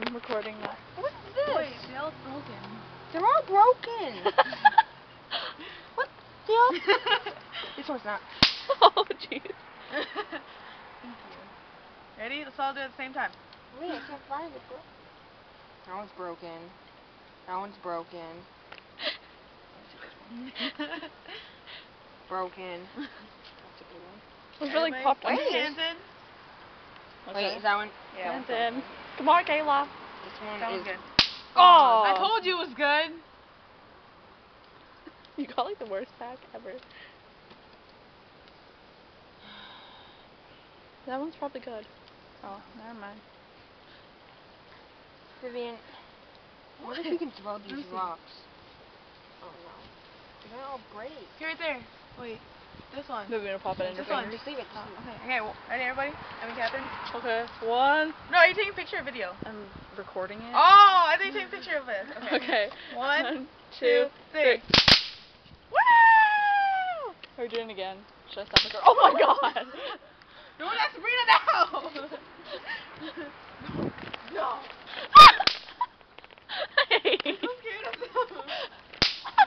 I'm recording that. What's this? Wait, they're all broken. They're all broken. What the hell? This one's not. Oh, jeez. Thank you. Ready? Let's all do it at the same time. Wait, I can't find it, bro. That one's broken. That one's broken. Broken. That's a good one. It was really popped on Wait, me. hands in. Okay. Wait, is that one? Yeah. Hands in. Come on, Kayla. This one That is was good. Oh! I told you it was good. You got like the worst pack ever. That one's probably good. Oh, never mind. Vivian. What if you can throw these rocks? Oh no. They're gonna all break. Here, right there. Wait. This one. Maybe we're gonna pop it in your This one. fingers. Just leave it. Oh, okay. Okay. Well, ready, everybody? I mean, Catherine. Okay. One. No, are you taking a picture or video? I'm recording it. Oh, I think you're taking a picture of it. Okay. Okay. One, 2, 3. Woo! Are we doing it again? Should I stop recording? Oh my god! No one has to bring it out! No. Hey. I'm scared of them.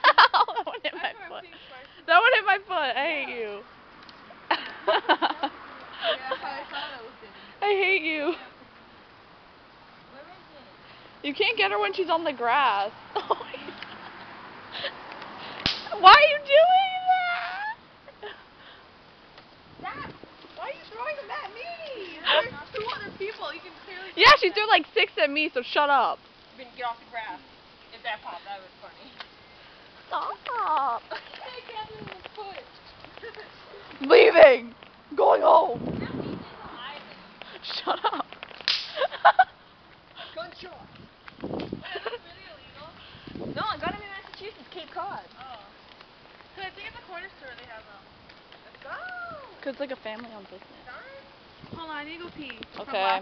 Ow, that one hit my foot. That one hit my foot. I hate you. Yeah, I thought it was good. I hate you. Where is it? You can't get her when she's on the grass. Why are you doing that? Dad, why are you throwing them at me? There's 2 other people. You can clearly see Yeah, she them. threw like 6 at me, so shut up. Get off the grass. If that popped, that was funny. Stop. I can't move my foot. Leaving. Going home. Shut up. Gunshot. Wait, is this really illegal? No, I got him in Massachusetts, Cape Cod. Oh. Cause I think at the corner store they have them. Let's go. Cause it's like a family-owned business. Hold on, I need to go pee. Okay.